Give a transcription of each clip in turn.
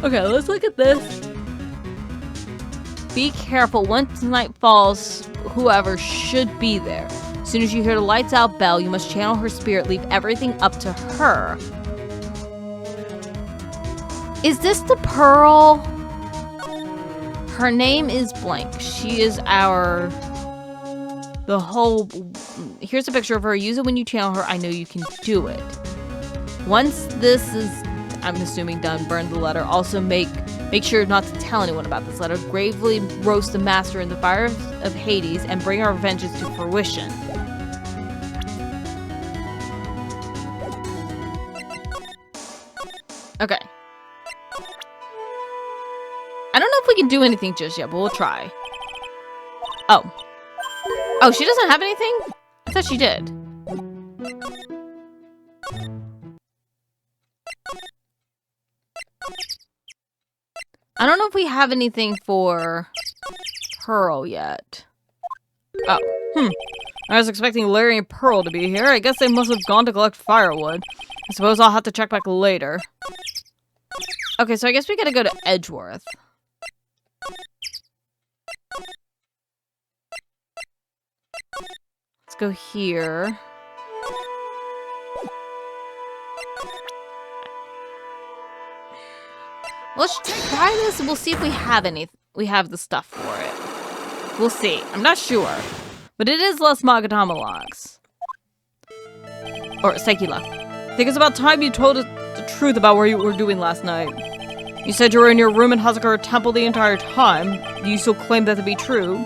Okay, let's look at this. Be careful. Once night falls, whoever should be there. As soon as you hear the lights out bell, you must channel her spirit. Leave everything up to her. Is this the Pearl? Her name is blank. She is our... Here's a picture of her. Use it when you channel her. I know you can do it. Once this is, I'm assuming, done, burn the letter. Also make sure not to tell anyone about this letter. Gravely roast the master in the fire of Hades and bring our vengeance to fruition. Okay. I don't know if we can do anything just yet, but we'll try. Oh. Oh, she doesn't have anything? I thought she did. I don't know if we have anything for Pearl yet. Oh, I was expecting Larry and Pearl to be here. I guess they must have gone to collect firewood. I suppose I'll have to check back later. Okay, so I guess we gotta go to Edgeworth. Let's go here. Let's try this and we'll see if we have the stuff for it. We'll see. I'm not sure. But it is less Magadama logs. Or Sekila. I think it's about time you told us the truth about what you were doing last night. You said you were in your room in Hazakura Temple the entire time. Do you still claim that to be true?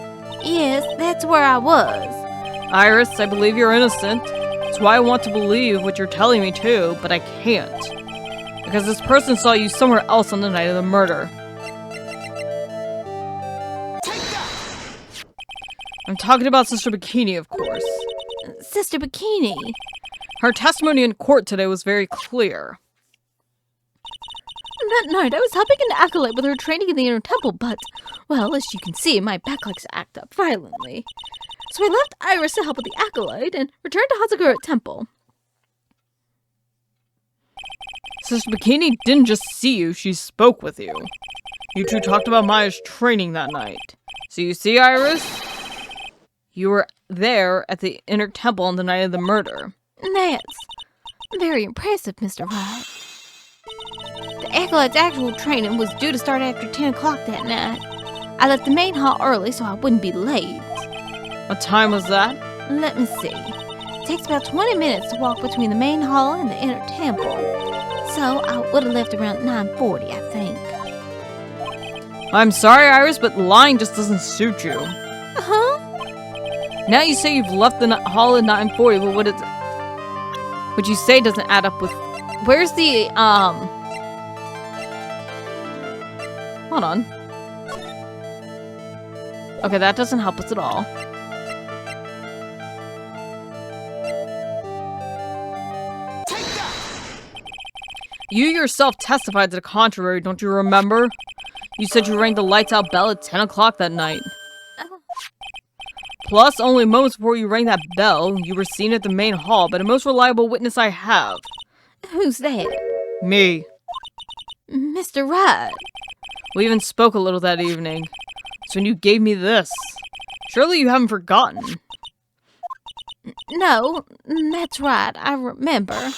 Yes, that's where I was. Iris, I believe you're innocent. That's why I want to believe what you're telling me too, but I can't. Because this person saw you somewhere else on the night of the murder. I'm talking about Sister Bikini, of course. Sister Bikini? Her testimony in court today was very clear. That night, I was helping an acolyte with her training in the inner temple, but, well, as you can see, my back likes to act up violently. So I left Iris to help with the acolyte and returned to Hazakura Temple. Sister Bikini didn't just see you, she spoke with you. You two talked about Maya's training that night. So you see, Iris? You were there at the inner temple on the night of the murder. That's very impressive, Mr. Wright. The acolyte's actual training was due to start after 10 o'clock that night. I left the main hall early so I wouldn't be late. What time was that? Let me see. It takes about 20 minutes to walk between the main hall and the inner temple. So I would have left around 9:40, I think. I'm sorry, Iris, but lying just doesn't suit you. Huh? Now you say you've left the hall at 9:40, but what you say doesn't add up with... Where's the, Hold on. Okay, that doesn't help us at all. You yourself testified to the contrary, don't you remember? You said you rang the lights out bell at 10 o'clock that night. Plus, only moments before you rang that bell, you were seen at the main hall by the most reliable witness I have. Who's that? Me. Mr. Wright. We even spoke a little that evening. It's when you gave me this. Surely you haven't forgotten. No, that's right, I remember.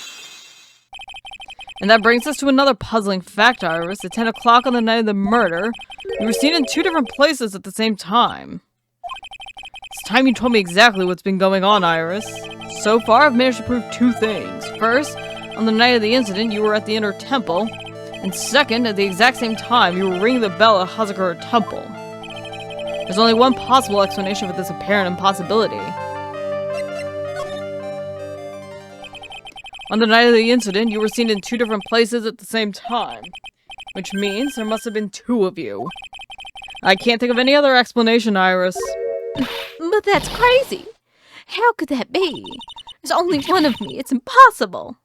And that brings us to another puzzling fact, Iris. At 10 o'clock on the night of the murder, you were seen in 2 different places at the same time. It's time you told me exactly what's been going on, Iris. So far, I've managed to prove 2 things. First, on the night of the incident, you were at the inner temple. And second, at the exact same time, you were ringing the bell at Hazakura Temple. There's only one possible explanation for this apparent impossibility. On the night of the incident, you were seen in 2 different places at the same time. Which means there must have been 2 of you. I can't think of any other explanation, Iris. But that's crazy. How could that be? There's only one of me. It's impossible.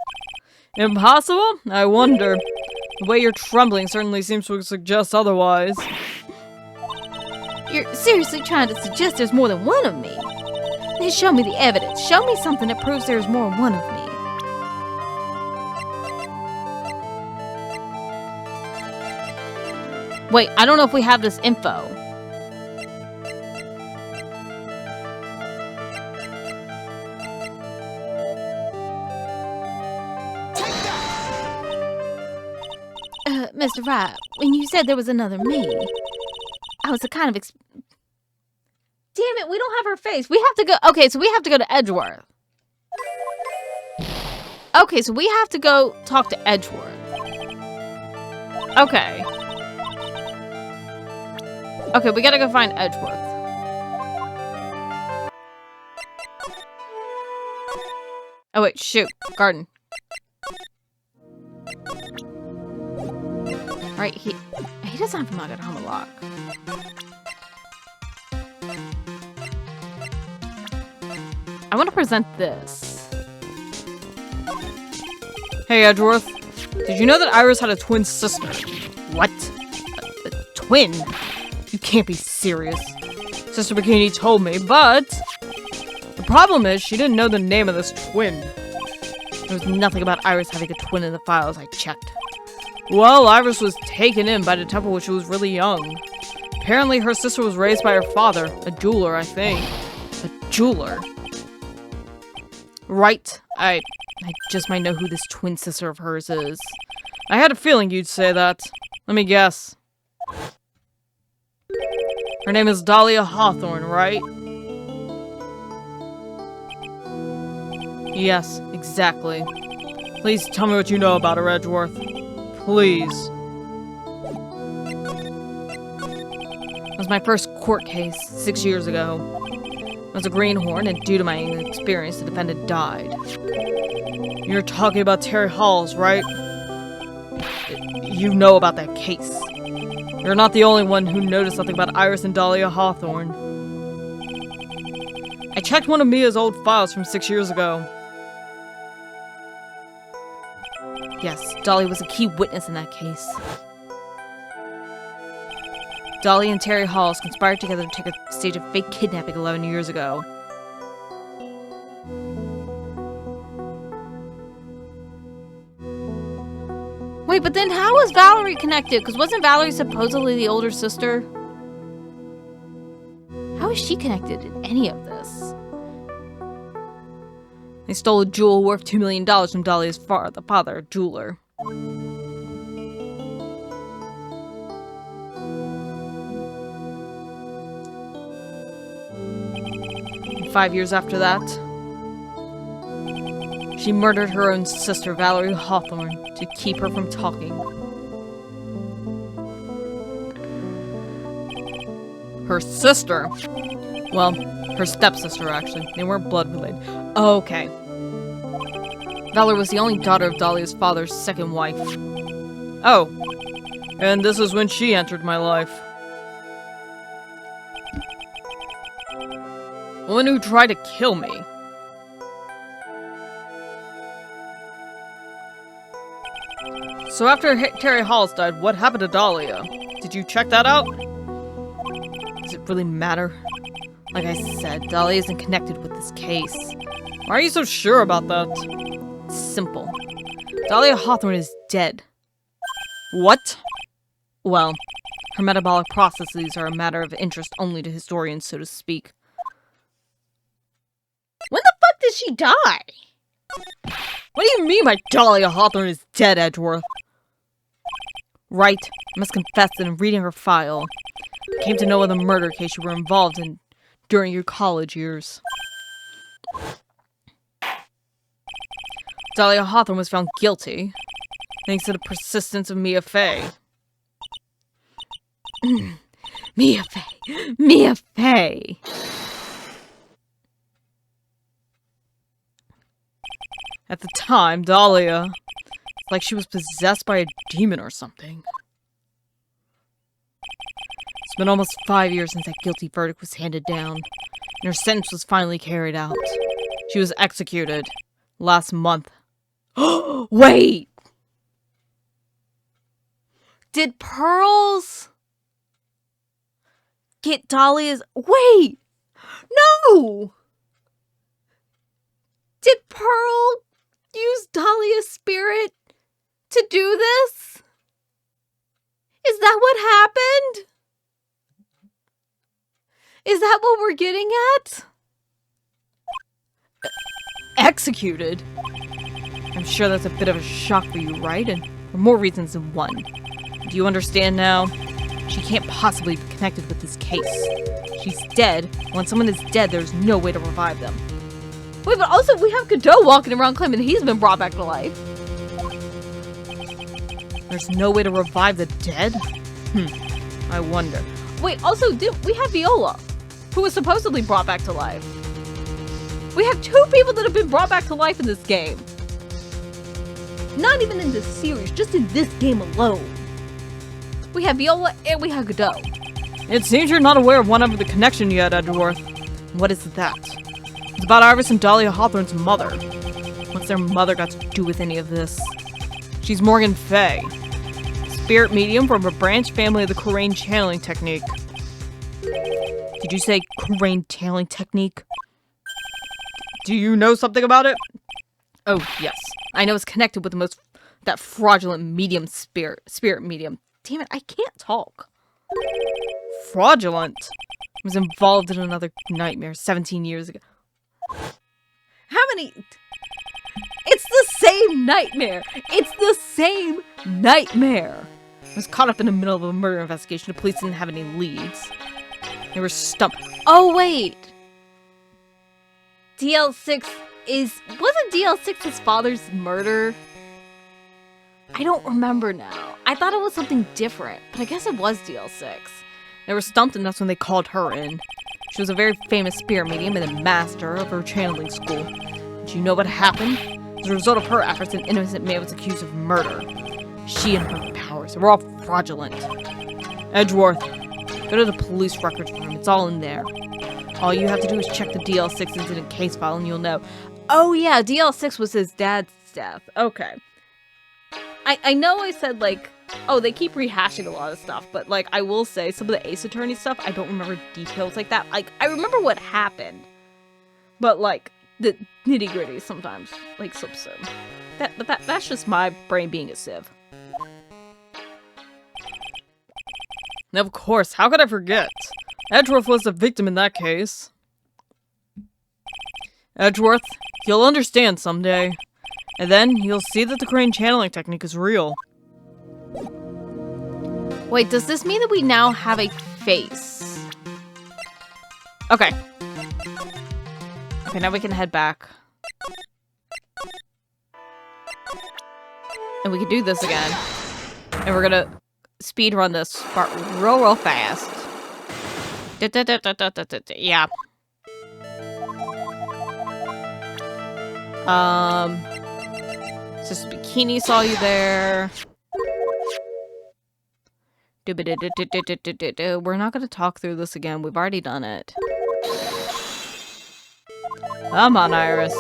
Impossible? I wonder. The way you're trembling certainly seems to suggest otherwise. You're seriously trying to suggest there's more than one of me? Then show me the evidence. Show me something that proves there's more than one of me. Wait, I don't know if we have this info. Mr. Wright, when you said there was another me, I was a kind of damn it, we don't have her face. We have to go. Okay, so we have to go to Edgeworth. Okay, so we have to go talk to Edgeworth. Okay. Okay, we gotta go find Edgeworth. Oh wait, shoot. Garden. Right, he doesn't have a mug at home a lot. I want to present this. Hey, Edgeworth. Did you know that Iris had a twin sister? What? A twin? You can't be serious. Sister Bikini told me, but... the problem is, she didn't know the name of this twin. There was nothing about Iris having a twin in the files I checked. Well, Iris was taken in by the temple when she was really young. Apparently, her sister was raised by her father, a jeweler, I think. A jeweler? Right. I just might know who this twin sister of hers is. I had a feeling you'd say that. Let me guess. Her name is Dahlia Hawthorne, right? Yes, exactly. Please tell me what you know about her, Edgeworth. Please. It was my first court case 6 years ago. I was a greenhorn, and due to my inexperience, the defendant died. You're talking about Terry Halls, right? You know about that case. You're not the only one who noticed something about Iris and Dahlia Hawthorne. I checked one of Mia's old files from 6 years ago. Yes, Dolly was a key witness in that case. Dolly and Terry Halls conspired together to take a stage of fake kidnapping 11 years ago. Wait, but then how was Valerie connected? Because wasn't Valerie supposedly the older sister? How is she connected in any of this? They stole a jewel worth $2 million from Dahlia's father, a jeweler. And 5 years after that, she murdered her own sister, Valerie Hawthorne, to keep her from talking. Her sister? Well, her stepsister, actually. They weren't blood related. Okay. Valerie was the only daughter of Dahlia's father's second wife. Oh. And this is when she entered my life. The one who tried to kill me. So after Terry Halls died, what happened to Dahlia? Did you check that out? Does it really matter? Like I said, Dahlia isn't connected with this case. Why are you so sure about that? It's simple. Dahlia Hawthorne is dead. What? Well, her metabolic processes are a matter of interest only to historians, so to speak. When the fuck did she die? What do you mean by Dahlia Hawthorne is dead, Edgeworth? Right, I must confess that in reading her file, I came to know of the murder case you were involved in during your college years. Dahlia Hawthorne was found guilty, thanks to the persistence of Mia Fey. Mia Fey! Mia Fey! At the time, Dahlia, it's like she was possessed by a demon or something. It's been almost 5 years since that guilty verdict was handed down, and her sentence was finally carried out. She was executed last month. Wait! Did Pearl's get Dahlia's... Wait! No! Did Pearl use Dahlia's spirit to do this? Is that what happened? Is that what we're getting at? Executed? I'm sure that's a bit of a shock for you, right? And for more reasons than one. Do you understand now? She can't possibly be connected with this case. She's dead. When someone is dead, there's no way to revive them. Wait, but also we have Godot walking around claiming he's been brought back to life. There's no way to revive the dead? I wonder. Wait, also, we have Viola, who was supposedly brought back to life. We have 2 people that have been brought back to life in this game. Not even in this series, just in this game alone. We have Viola and we have Godot. It seems you're not aware of one of the connection yet, Edgeworth. What is that? It's about Iris and Dahlia Hawthorne's mother. What's their mother got to do with any of this? She's Morgan Fey, spirit medium from a branch family of the Kurain channeling technique. Did you say Kurain channeling technique? Do you know something about it? Oh, yes. I know it's connected with that fraudulent medium spirit medium. Damn it, I can't talk. Fraudulent? I was involved in another nightmare 17 years ago. How many? It's the same nightmare! It's the same nightmare! I was caught up in the middle of a murder investigation. The police didn't have any leads. They were stumped. Oh, wait. DL6 wasn't DL6's father's murder? I don't remember now. I thought it was something different, but I guess it was DL6. They were stumped, and that's when they called her in. She was a very famous spirit medium and a master of her channeling school. Do you know what happened? As a result of her efforts, an innocent man was accused of murder. She and her powers were all fraudulent. Edgeworth, go to the police records room. It's all in there. All you have to do is check the DL6 incident case file and you'll know. Oh yeah, DL6 was his dad's death. Okay. I know I said, like, oh, they keep rehashing a lot of stuff, but, like, I will say some of the Ace Attorney stuff, I don't remember details like that. Like, I remember what happened, but, like, the nitty-gritty sometimes, like, slips in. That's just my brain being a sieve. Now, of course, how could I forget? Edgeworth was the victim in that case. Edgeworth, you'll understand someday. And then you'll see that the Kurain channeling technique is real. Wait, does this mean that we now have a face? Okay. Okay, now we can head back. And we can do this again. And we're gonna speed run this part real fast. Yeah. Just Bikini saw you there. We're not gonna talk through this again. We've already done it. Come on, Iris.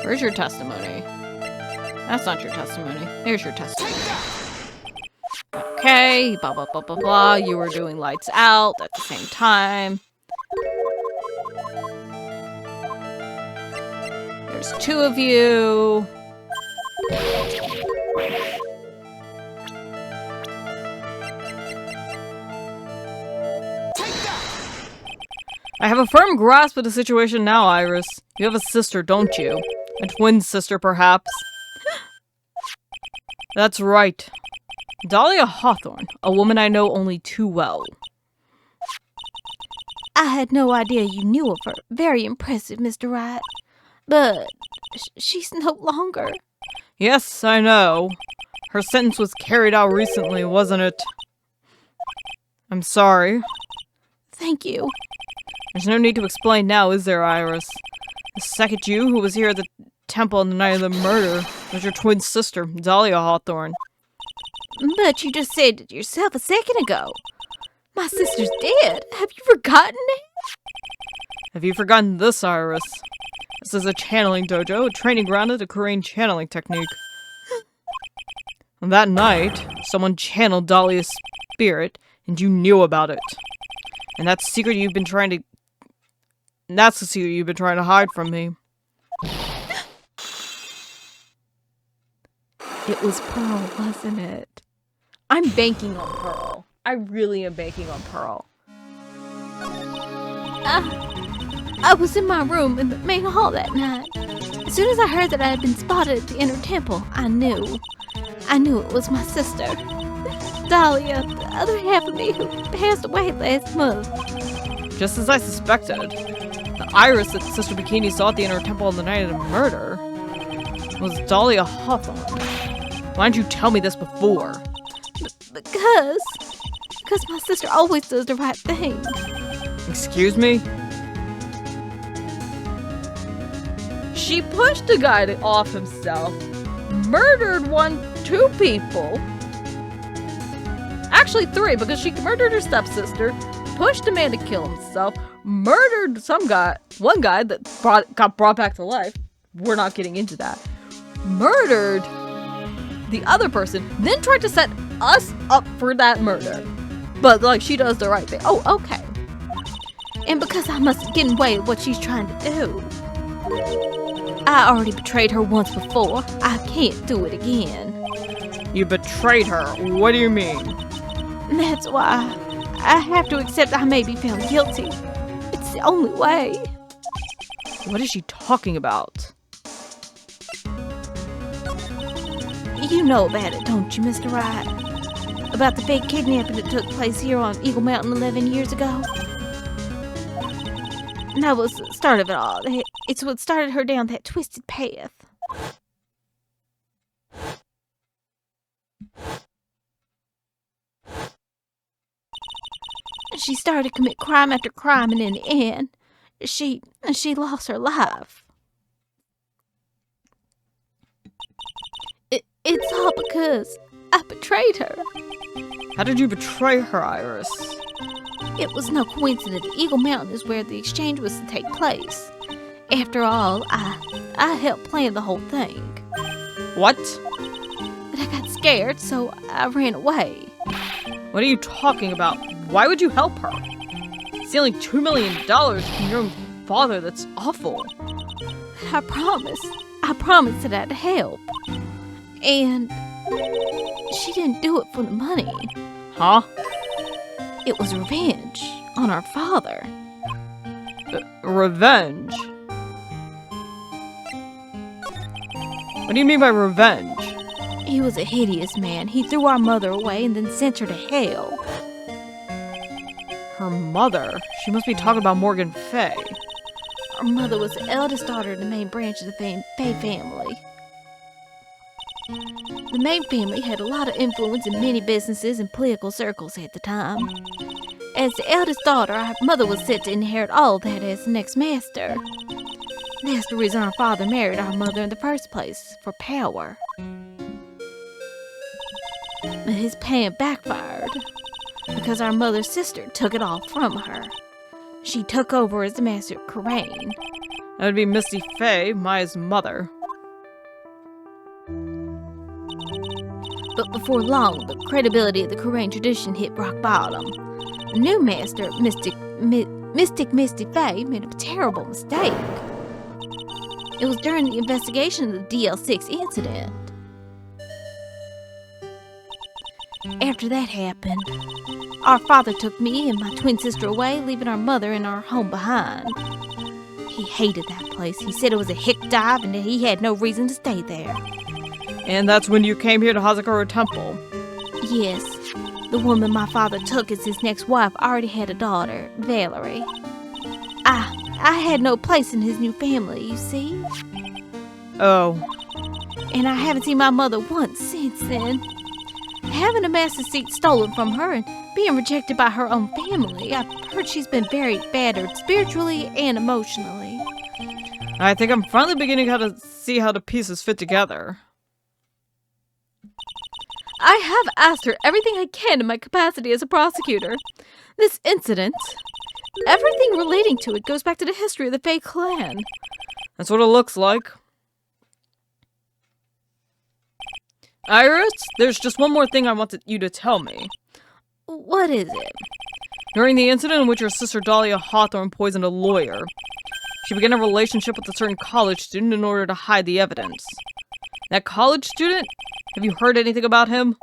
Where's your testimony? That's not your testimony. Here's your testimony. Okay, blah blah blah blah blah. You were doing lights out at the same time. There's 2 of you. I have a firm grasp of the situation now, Iris. You have a sister, don't you? A twin sister, perhaps? That's right. Dahlia Hawthorne, a woman I know only too well. I had no idea you knew of her. Very impressive, Mr. Wright. But she's no longer. Yes, I know. Her sentence was carried out recently, wasn't it? I'm sorry. Thank you. There's no need to explain now, is there, Iris? The second you who was here at the temple on the night of the murder was your twin sister, Dahlia Hawthorne. But you just said it yourself a second ago. My sister's dead. Have you forgotten it? Have you forgotten this, Iris? This is a channeling dojo, a training ground of the Kurain channeling technique. On that night, someone channeled Dahlia's spirit, and you knew about it. And that's the secret you've been trying to... That's the secret you've been trying to hide from me. It was Pearl, wasn't it? I'm banking on Pearl. I really am banking on Pearl. I was in my room in the main hall that night. As soon as I heard that I had been spotted at the inner temple, I knew. I knew it was my sister. Dahlia, the other half of me who passed away last month. Just as I suspected. The iris that Sister Bikini saw at the inner temple on the night of the murder was Dahlia Hawthorne. Why didn't you tell me this before? Because my sister always does the right thing. Excuse me? She pushed a guy off himself, murdered 2 people. Actually 3, because she murdered her stepsister, pushed a man to kill himself, murdered one guy that got brought back to life. We're not getting into that. Murdered the other person, then tried to set us up for that murder. But, like, she does the right thing. Oh, okay. And because I must get in the way of what she's trying to do. I already betrayed her once before. I can't do it again. You betrayed her. What do you mean? That's why I have to accept I may be found guilty. It's the only way. What is she talking about? You know about it, don't you, Mr. Wright? About the fake kidnapping that took place here on Eagle Mountain 11 years ago? That was the start of it all. It's what started her down that twisted path. She started to commit crime after crime, and in the end, she lost her life. It's all because I betrayed her. How did you betray her, Iris? It was no coincidence that Eagle Mountain is where the exchange was to take place. After all, I helped plan the whole thing. What? But I got scared, so I ran away. What are you talking about? Why would you help her? Stealing $2 million from your own father, that's awful. I promised that I'd help. And she didn't do it for the money. Huh? It was revenge on our father. Revenge? What do you mean by revenge? He was a hideous man. He threw our mother away and then sent her to hell. Her mother? She must be talking about Morgan Fey. Our mother was the eldest daughter in the main branch of the Fey family. The main family had a lot of influence in many businesses and political circles at the time. As the eldest daughter, our mother was set to inherit all that as the next master. That's the reason our father married our mother in the first place, for power. But his plan backfired, because our mother's sister took it all from her. She took over as the master of Karain. That would be Misty Fey, Maya's mother. But before long, the credibility of the Karain tradition hit rock bottom. The new master, Mystic Misty Fey, made a terrible mistake. It was during the investigation of the DL6 incident. After that happened, our father took me and my twin sister away, leaving our mother and our home behind. He hated that place. He said it was a hick dive and that he had no reason to stay there. And that's when you came here to Hazakura Temple? Yes. The woman my father took as his next wife already had a daughter, Valerie. I had no place in his new family, you see? Oh. And I haven't seen my mother once since then. Having a master seat stolen from her and being rejected by her own family, I've heard she's been very battered spiritually and emotionally. I think I'm finally beginning to see how the pieces fit together. I have asked her everything I can in my capacity as a prosecutor. This incident, everything relating to it goes back to the history of the Fey clan. That's what it looks like. Iris, there's just one more thing I wanted you to tell me. What is it? During the incident in which your sister Dahlia Hawthorne poisoned a lawyer, she began a relationship with a certain college student in order to hide the evidence. That college student Have you heard anything about him?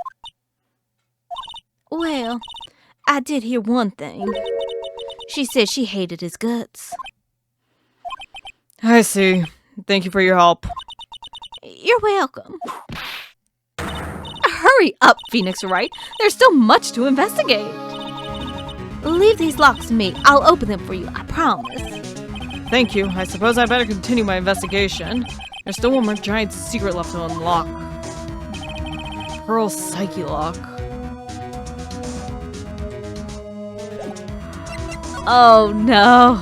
Well, I did hear one thing. She said she hated his guts. I see. Thank you for your help. You're welcome. Hurry up, Phoenix Wright. There's still much to investigate. Leave these locks to me. I'll open them for you, I promise. Thank you. I suppose I better continue my investigation. There's still one more giant secret left to unlock. Pearl's Psyche Lock. Oh no.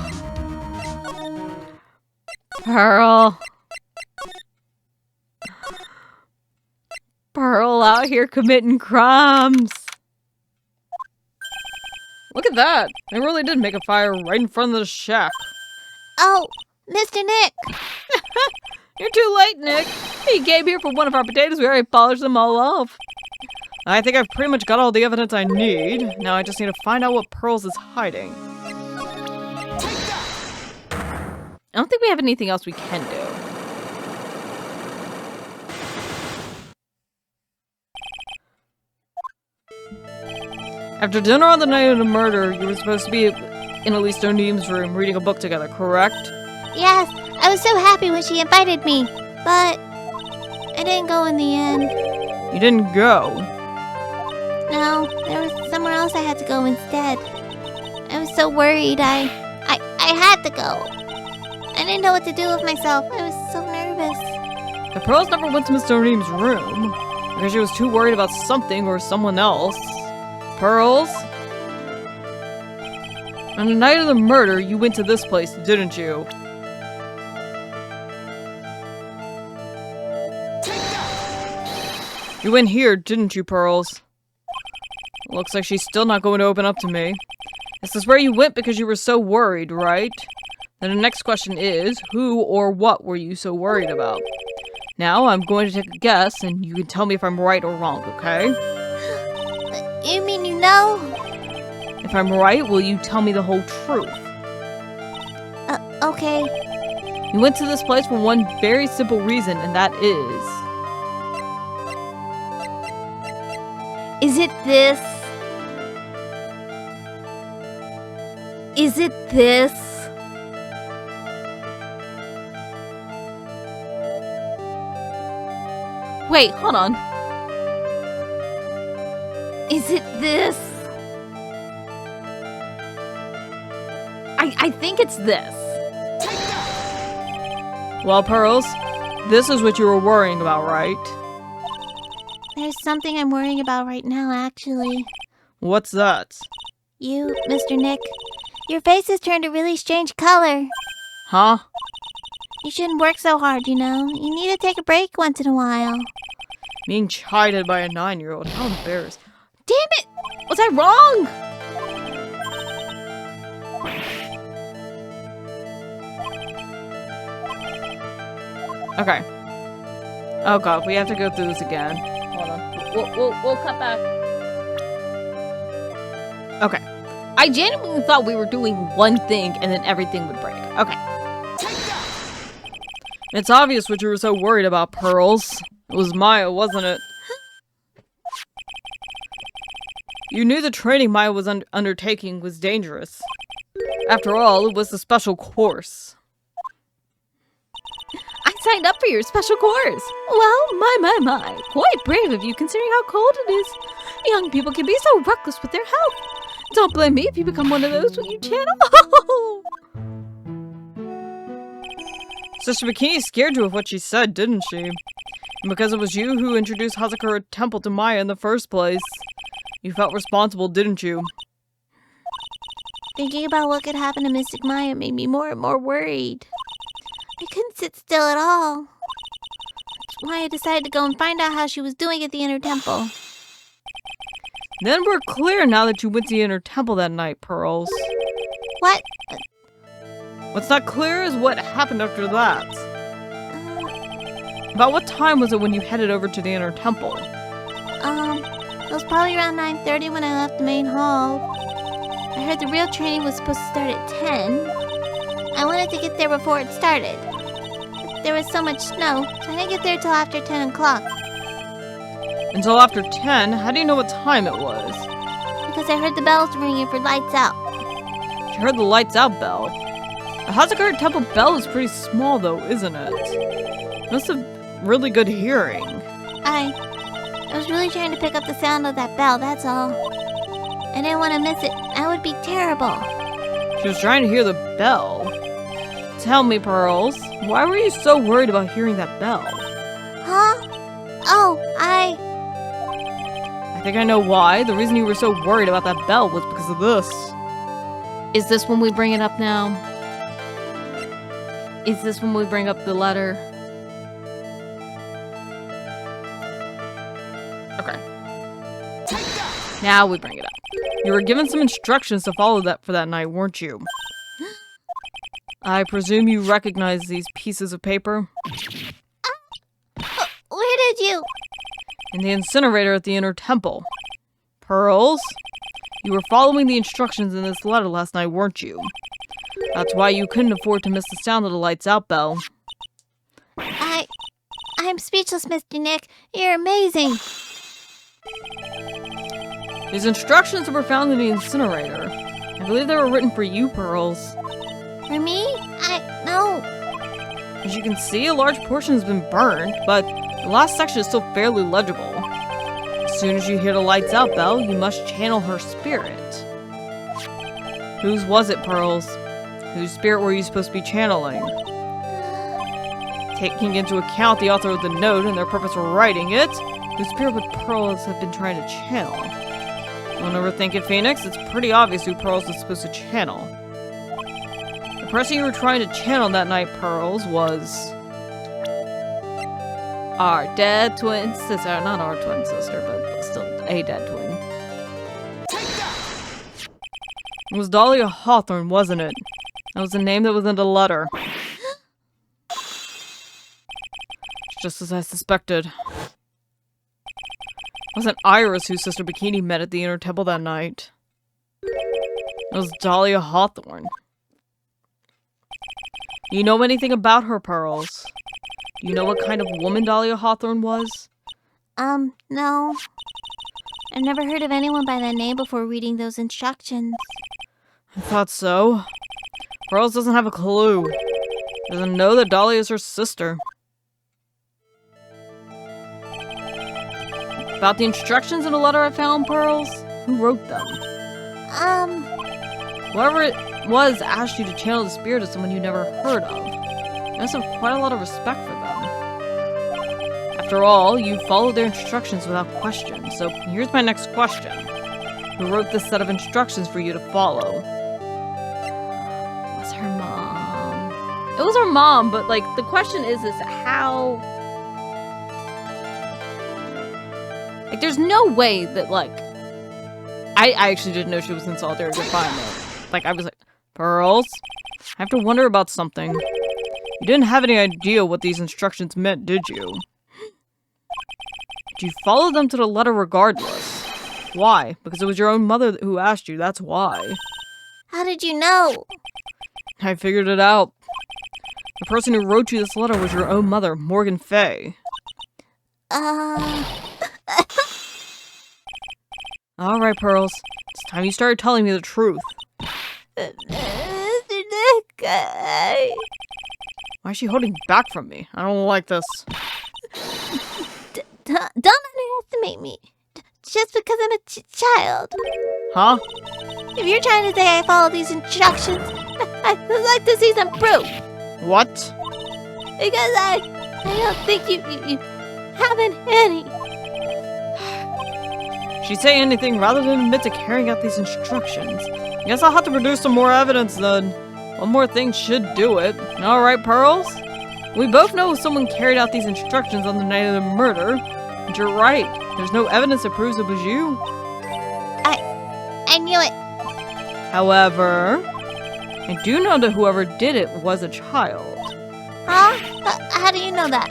Pearl. Pearl out here committing crimes. Look at that. They really did make a fire right in front of the shack. Oh, Mr. Nick. You're too late, Nick. He came here for one of our potatoes. We already polished them all off. I think I've pretty much got all the evidence I need. Now I just need to find out what Pearls is hiding. I don't think we have anything else we can do. After dinner on the night of the murder, you were supposed to be in Elise Deauxnim's room reading a book together, correct? Yes, I was so happy when she invited me, but I didn't go in the end. You didn't go? No, there was somewhere else I had to go instead. I was so worried, I had to go. I didn't know what to do with myself. I was so nervous. The Pearls never went to Miss Deauxnim's room because she was too worried about something or someone else. Pearls? On the night of the murder, you went to this place, didn't you? You went here, didn't you, Pearls? Looks like she's still not going to open up to me. This is where you went because you were so worried, right? Then the next question is, who or what were you so worried about? Now, I'm going to take a guess, and you can tell me if I'm right or wrong, okay? You mean you know? If I'm right, will you tell me the whole truth? Okay. You went to this place for one very simple reason, and that is... Is it this? Is it this? Wait, hold on. Is it this? I think it's this. Well, Pearls, this is what you were worrying about, right? There's something I'm worrying about right now, actually. What's that? You, Mr. Nick, your face has turned a really strange color. Huh? You shouldn't work so hard, you know. You need to take a break once in a while. Being chided by a 9-year-old. How embarrassed. Damn it! Was I wrong? Okay. Oh god, we have to go through this again. Hold on. We'll cut back. Okay. I genuinely thought we were doing one thing and then everything would break. Okay. It's obvious what you were so worried about, Pearls. It was Maya, wasn't it? You knew the training Maya was undertaking was dangerous. After all, it was a special course. I signed up for your special course. Well, my. Quite brave of you considering how cold it is. Young people can be so reckless with their health. Don't blame me if you become one of those when you channel. Sister Bikini scared you with what she said, didn't she? And because it was you who introduced Hazakura Temple to Maya in the first place. You felt responsible, didn't you? Thinking about what could happen to Mystic Maya made me more and more worried. I couldn't sit still at all. That's why I decided to go and find out how she was doing at the Inner Temple. Then we're clear now that you went to the Inner Temple that night, Pearls. What? What's not clear is what happened after that. About what time was it when you headed over to the Inner Temple? It was probably around 9:30 when I left the main hall. I heard the real training was supposed to start at 10. I wanted to get there before it started. But there was so much snow, so I didn't get there till after 10 o'clock. Until after 10? How do you know what time it was? Because I heard the bells ringing for lights out. You heard the lights out bell. The Hazakura Temple bell is pretty small though, isn't it? You must have really good hearing. I was really trying to pick up the sound of that bell, that's all. I didn't want to miss it. That would be terrible. She was trying to hear the bell. Tell me, Pearls, why were you so worried about hearing that bell? Huh? Oh, I think I know why. The reason you were so worried about that bell was because of this. Is this when we bring it up now? Is this when we bring up the letter? Okay. Now we bring it up. You were given some instructions to follow that for that night, weren't you? I presume you recognize these pieces of paper? where did you? In the incinerator at the inner temple. Pearls? You were following the instructions in this letter last night, weren't you? That's why you couldn't afford to miss the sound of the lights out bell. I'm speechless, Mr. Nick. You're amazing. These instructions were found in the incinerator. I believe they were written for you, Pearls. For me? No. As you can see, a large portion has been burned, but the last section is still fairly legible. As soon as you hear the lights out bell, you must channel her spirit. Whose was it, Pearls? Whose spirit were you supposed to be channeling? Taking into account the author of the note and their purpose for writing it, whose spirit would Pearls have been trying to channel? Don't overthink it, Phoenix. It's pretty obvious who Pearls was supposed to channel. The person you were trying to channel that night, Pearls, was Our dead twin sister. Not our twin sister, but still a dead twin. It was Dahlia Hawthorne, wasn't it? That was the name that was in the letter. Just as I suspected. It wasn't Iris whose sister Bikini met at the inner temple that night. It was Dahlia Hawthorne. You know anything about her, Pearls? Do you know what kind of woman Dahlia Hawthorne was? No. I've never heard of anyone by that name before reading those instructions. I thought so. Pearls doesn't have a clue. Doesn't know that Dahlia is her sister. About the instructions in the letter I found, Pearls? Who wrote them? Whoever it was asked you to channel the spirit of someone you never heard of. You must have quite a lot of respect for them. After all, you followed their instructions without question, so here's my next question. Who wrote this set of instructions for you to follow? It was her mom. It was her mom, but like the question is how... Like, there's no way that, like... I actually didn't know she was in solitary confinement. Like, I was like, Pearls? I have to wonder about something. You didn't have any idea what these instructions meant, did you? You followed them to the letter regardless. Why? Because it was your own mother who asked you, that's why. How did you know? I figured it out. The person who wrote you this letter was your own mother, Morgan Fey. Alright, Pearls. It's time you started telling me the truth. Mr. Nick, Why is she holding back from me? I don't like this. Don't underestimate me. Just because I'm a child. Huh? If you're trying to say I follow these instructions, I'd like to see some proof. What? Because I don't think you haven't any. She'd say anything rather than admit to carrying out these instructions. Guess I'll have to produce some more evidence then. One more thing should do it. Alright, Pearls? We both know someone carried out these instructions on the night of the murder. And you're right. There's no evidence that proves it was you. I knew it. However, I do know that whoever did it was a child. Huh? How do you know that?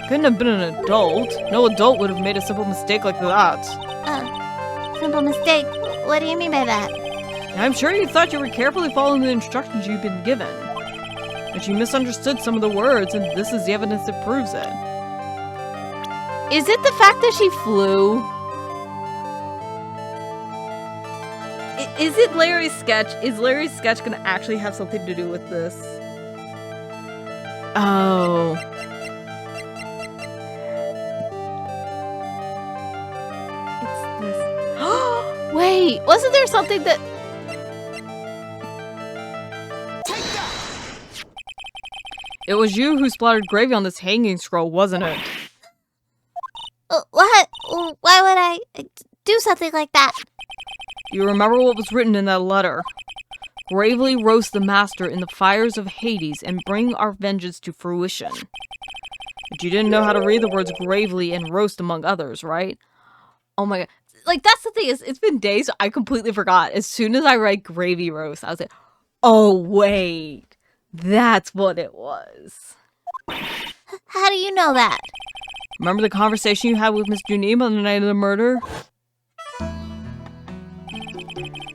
Couldn't have been an adult. No adult would have made a simple mistake like that. Simple mistake. What do you mean by that? I'm sure you thought you were carefully following the instructions you've been given. But you misunderstood some of the words, and this is the evidence that proves it. Is it the fact that she flew? Is it Larry's sketch? Is Larry's sketch gonna actually have something to do with this? Oh. It's this. Wait, wasn't there something that... It was you who splattered gravy on this hanging scroll, wasn't it? What? Why would I do something like that? You remember what was written in that letter? Gravely roast the master in the fires of Hades and bring our vengeance to fruition. But you didn't know how to read the words gravely and roast among others, right? Oh my god. Like, that's the thing, is it's been days, so I completely forgot. As soon as I read gravy roast, I was like, oh wait, that's what it was. How do you know that? Remember the conversation you had with Miss Deauxnim on the night of the murder?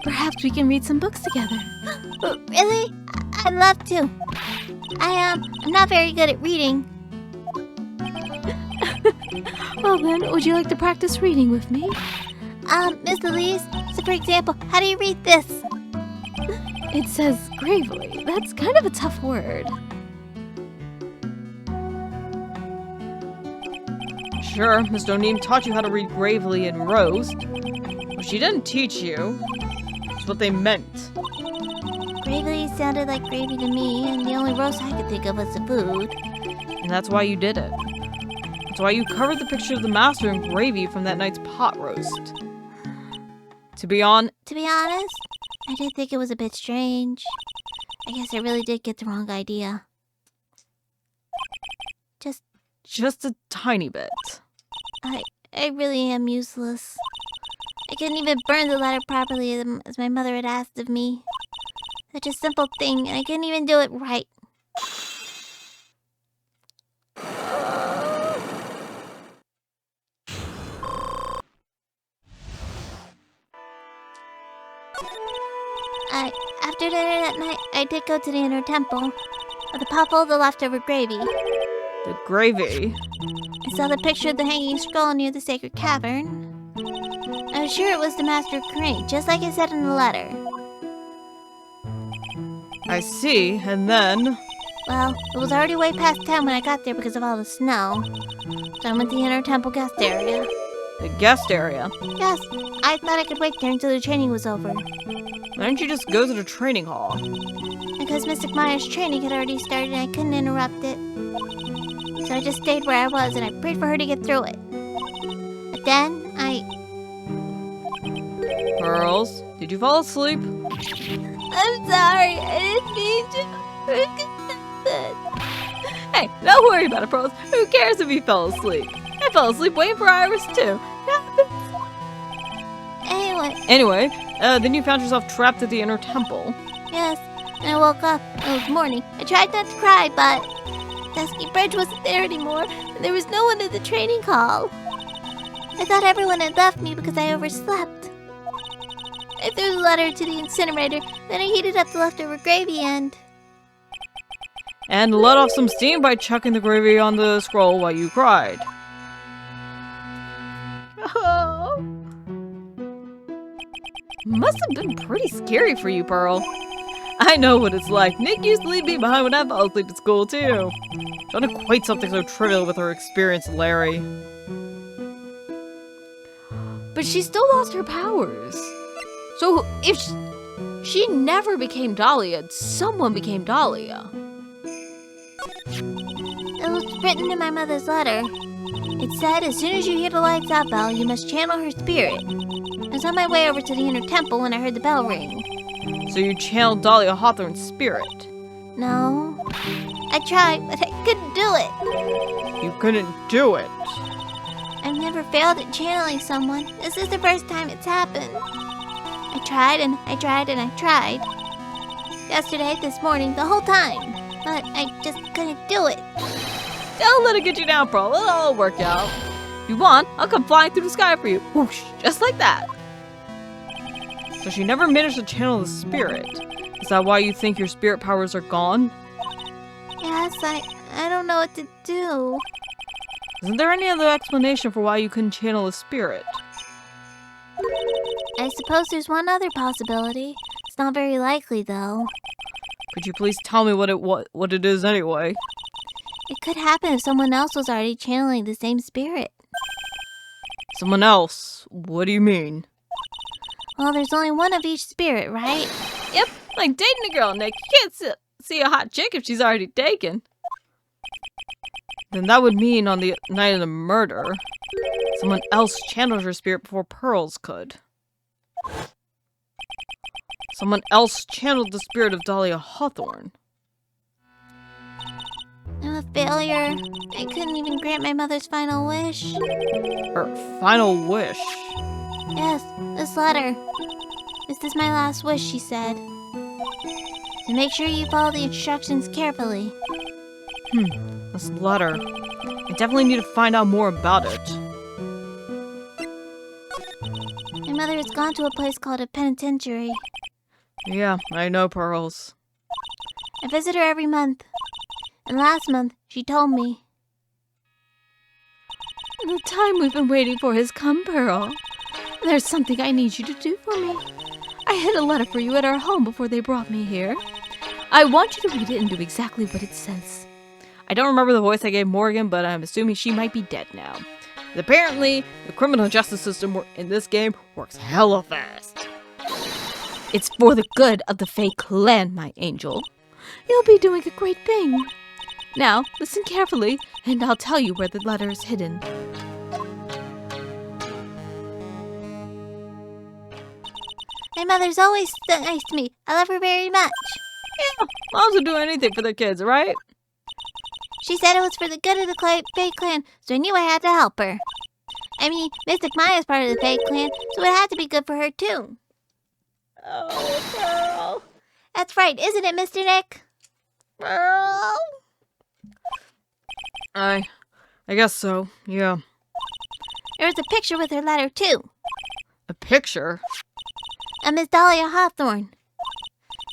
Perhaps we can read some books together. Really? I'd love to. I'm not very good at reading. Well then, would you like to practice reading with me? Miss Elise, so for example, how do you read this? It says gravely. That's kind of a tough word. Sure, Miss Deauxnim taught you how to read gravely and roast, but she didn't teach you. It's what they meant. Gravy sounded like gravy to me, and the only roast I could think of was the food. And that's why you did it. That's why you covered the picture of the master in gravy from that night's pot roast. To be honest, I did think it was a bit strange. I guess I really did get the wrong idea. just a tiny bit. I really am useless. I couldn't even burn the letter properly as my mother had asked of me. Such a simple thing, and I couldn't even do it right. After dinner that night, I did go to the inner temple. With the pot full of the leftover gravy. The gravy? I saw the picture of the hanging scroll near the sacred cavern. I was sure it was the Master of Crane, just like I said in the letter. I see, and then... Well, it was already way past 10 when I got there because of all the snow. So I went to the inner temple guest area. The guest area? Yes, I thought I could wait there until the training was over. Why didn't you just go to the training hall? Because Mystic Maya's training had already started and I couldn't interrupt it. So I just stayed where I was and I prayed for her to get through it. But then, Pearls, did you fall asleep? I'm sorry, I didn't mean to. Hey, don't worry about it, Pearls. Who cares if you fell asleep? I fell asleep waiting for Iris, too. Anyway, then you found yourself trapped at the inner temple. Yes, and I woke up. It was morning. I tried not to cry, but Dusky Bridge wasn't there anymore, and there was no one at the training hall. I thought everyone had left me because I overslept. I threw the letter to the incinerator, then I heated up the leftover gravy and let off some steam by chucking the gravy on the scroll while you cried. Oh. Must have been pretty scary for you, Pearl. I know what it's like. Nick used to leave me behind when I fell asleep at school, too. Don't equate something so trivial with her experience, Larry. But she still lost her powers. So if she never became Dahlia, someone became Dahlia. it was written in my mother's letter. It said, as soon as you hear the lights out bell, you must channel her spirit. I was on my way over to the inner temple when I heard the bell ring. So you channeled Dahlia Hawthorne's spirit? No. I tried, but I couldn't do it. You couldn't do it. I've never failed at channeling someone. This is the first time it's happened. I tried and I tried and I tried. Yesterday, this morning, the whole time. But I just couldn't do it. Don't let it get you down, Pearl. It'll all work out. If you want, I'll come flying through the sky for you. Whoosh, just like that. So she never managed to channel the spirit. Is that why you think your spirit powers are gone? Yes, I don't know what to do. Isn't there any other explanation for why you couldn't channel a spirit? I suppose there's one other possibility. It's not very likely, though. Could you please tell me what it is anyway? It could happen if someone else was already channeling the same spirit. Someone else? What do you mean? Well, there's only one of each spirit, right? Yep, like dating a girl, Nick. You can't see a hot chick if she's already taken. Then that would mean on the night of the murder, someone else channeled her spirit before Pearls could. Someone else channeled the spirit of Dahlia Hawthorne. I'm a failure. I couldn't even grant my mother's final wish. Her final wish? Yes, this letter. This is my last wish, she said. So make sure you follow the instructions carefully. This letter. I definitely need to find out more about it. My mother has gone to a place called a penitentiary. Yeah, I know, Pearls. I visit her every month. And last month, she told me. The time we've been waiting for has come, Pearl. There's something I need you to do for me. I hid a letter for you at our home before they brought me here. I want you to read it and do exactly what it says. I don't remember the voice I gave Morgan, but I'm assuming she might be dead now. Apparently, the criminal justice system in this game works hella fast. It's for the good of the Fey clan, my angel. You'll be doing a great thing. Now, listen carefully, and I'll tell you where the letter is hidden. My mother's always so nice to me. I love her very much. Yeah, moms would do anything for their kids, right? She said it was for the good of the Fey clan, so I knew I had to help her. I mean, Mystic Maya's part of the Fey clan, so it had to be good for her too. Oh, Pearl. That's right, isn't it, Mr. Nick? Pearl. I guess so, yeah. There was a picture with her letter too. A picture? Of Miss Dahlia Hawthorne.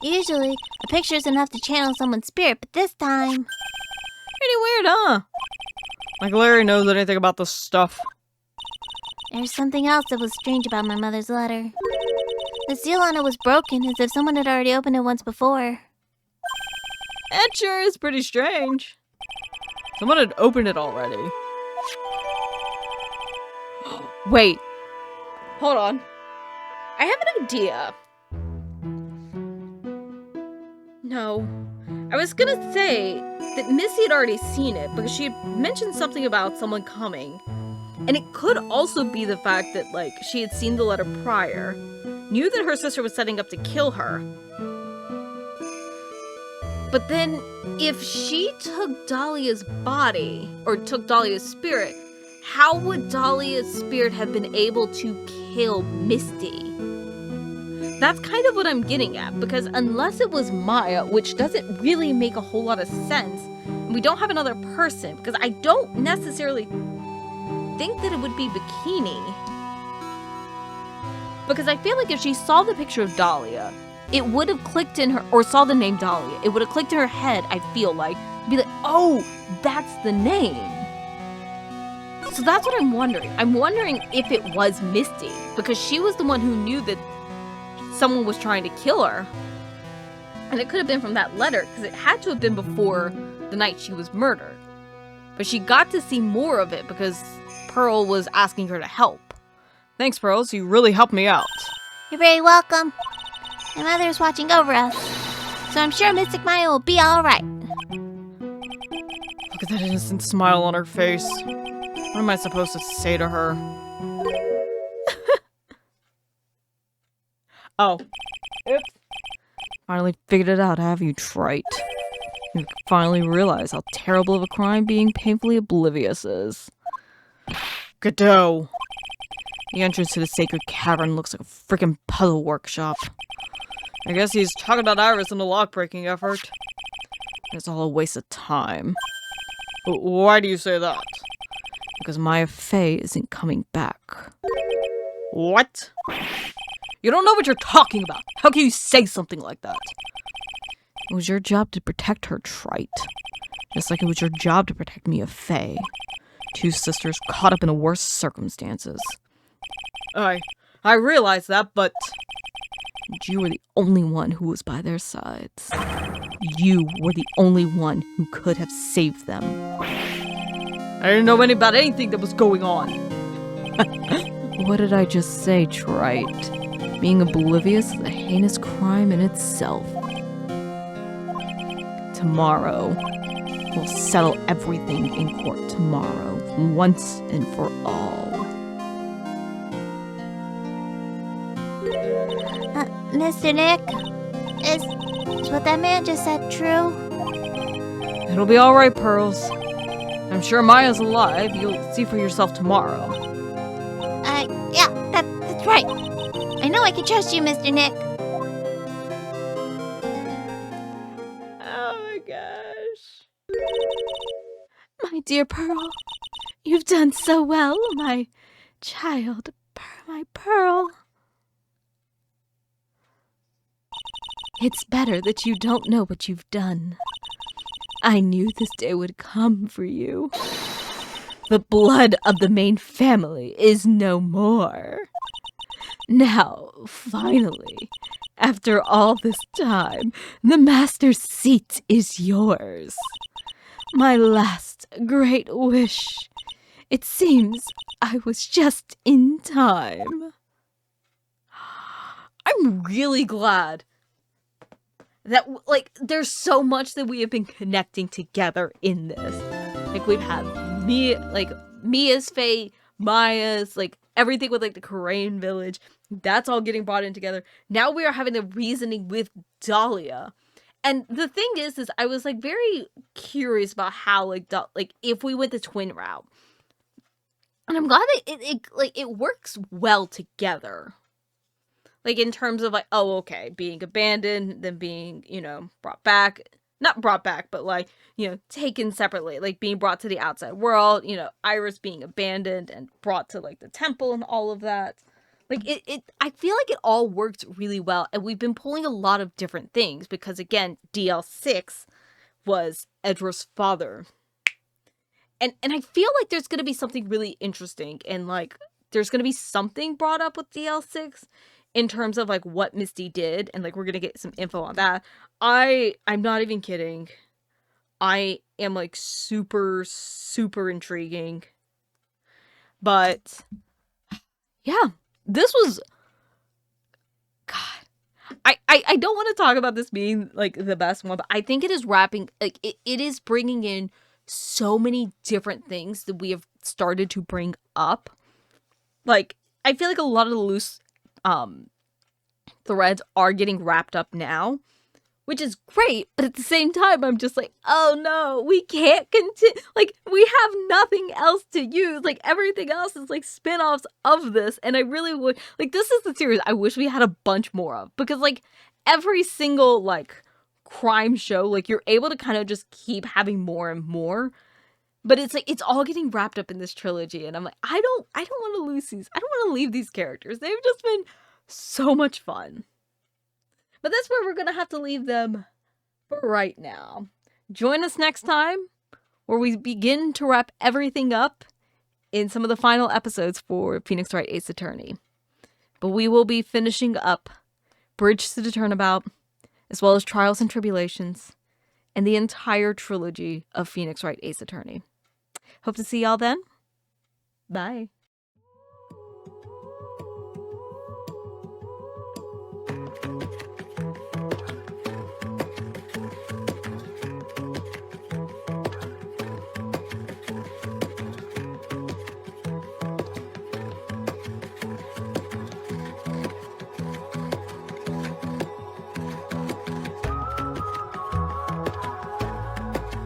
Usually, a picture is enough to channel someone's spirit, but this time... Pretty weird, huh? Like Larry knows anything about this stuff. There's something else that was strange about my mother's letter. The seal on it was broken, as if someone had already opened it once before. That sure is pretty strange. Someone had opened it already. Wait. Hold on. I have an idea. No. I was gonna say that Missy had already seen it because she had mentioned something about someone coming. And it could also be the fact that, like, she had seen the letter prior, knew that her sister was setting up to kill her. But then, if she took Dahlia's body, or took Dahlia's spirit, how would Dahlia's spirit have been able to kill Misty? That's kind of what I'm getting at, because unless it was Maya, which doesn't really make a whole lot of sense, and we don't have another person, because I don't necessarily think that it would be Bikini. Because I feel like if she saw the picture of Dahlia, it would have clicked in her, or saw the name Dahlia, it would have clicked in her head, I feel like, be like, oh, that's the name. So that's what I'm wondering. I'm wondering if it was Misty, because she was the one who knew that someone was trying to kill her. And it could have been from that letter, because it had to have been before the night she was murdered. But she got to see more of it because Pearl was asking her to help. Thanks, Pearls. You really helped me out. You're very welcome. My mother's watching over us, so I'm sure Mystic Maya will be alright. Look at that innocent smile on her face. What am I supposed to say to her? Oh. Oops. Finally figured it out, have you, Trite? You finally realize how terrible of a crime being painfully oblivious is. Godot. The entrance to the sacred cavern looks like a freaking puzzle workshop. I guess he's talking about Iris in the lock-breaking effort. It's all a waste of time. Why do you say that? Because Maya Fey isn't coming back. What? You don't know what you're talking about. How can you say something like that? It was your job to protect her, Trite. Just like it was your job to protect Mia Fey. Two sisters caught up in the worst circumstances. I realize that, but you were the only one who was by their sides. You were the only one who could have saved them. I didn't know about anything that was going on. What did I just say, Wright? Being oblivious is a heinous crime in itself. Tomorrow, we'll settle everything in court tomorrow, once and for all. Mr. Nick, is what that man just said true? It'll be alright, Pearls. I'm sure Maya's alive. You'll see for yourself tomorrow. Yeah, that's right. I know I can trust you, Mr. Nick. Oh my gosh. My dear Pearl, you've done so well, my child, my Pearl. It's better that you don't know what you've done. I knew this day would come for you. The blood of the main family is no more. Now, finally, after all this time, the master's seat is yours. My last great wish. It seems I was just in time. I'm really glad that, like, there's so much that we have been connecting together in this. Like, we've had Mia's fate, Maya's, like, everything with, like, the Korean village. That's all getting brought in together. Now we are having the reasoning with Dahlia. And the thing is I was, like, very curious about how, like, if we went the twin route. And I'm glad that it works well together. Like, in terms of, like, oh, okay, being abandoned, then being, brought back. Not brought back, but, like, taken separately. Like, being brought to the outside world. Iris being abandoned and brought to, like, the temple and all of that. Like, I feel like it all worked really well. And we've been pulling a lot of different things. Because, again, DL6 was Edra's father. And I feel like there's going to be something really interesting. And, like, there's going to be something brought up with DL6. In terms of, like, what Misty did, and, like, we're gonna get some info on that. I'm not even kidding. I am, like, super, super intriguing. But, yeah, this was, God, I don't want to talk about this being, like, the best one, but I think it is wrapping, like, it is bringing in so many different things that we have started to bring up. Like, I feel like a lot of the loose threads are getting wrapped up now, which is great, but at the same time, I'm just like, oh no, we can't continue, like, we have nothing else to use, like, everything else is, like, spin-offs of this, and I really would, like, this is the series I wish we had a bunch more of, because, like, every single, like, crime show, like, you're able to kind of just keep having more and more, but it's, like, it's all getting wrapped up in this trilogy, and I'm like, I don't want to lose these, I don't want to leave these characters, they've just been so much fun. But that's where we're going to have to leave them for right now. Join us next time where we begin to wrap everything up in some of the final episodes for Phoenix Wright Ace Attorney. But we will be finishing up Bridge to the Turnabout, as well as Trials and Tribulations, and the entire trilogy of Phoenix Wright Ace Attorney. Hope to see y'all then. Bye.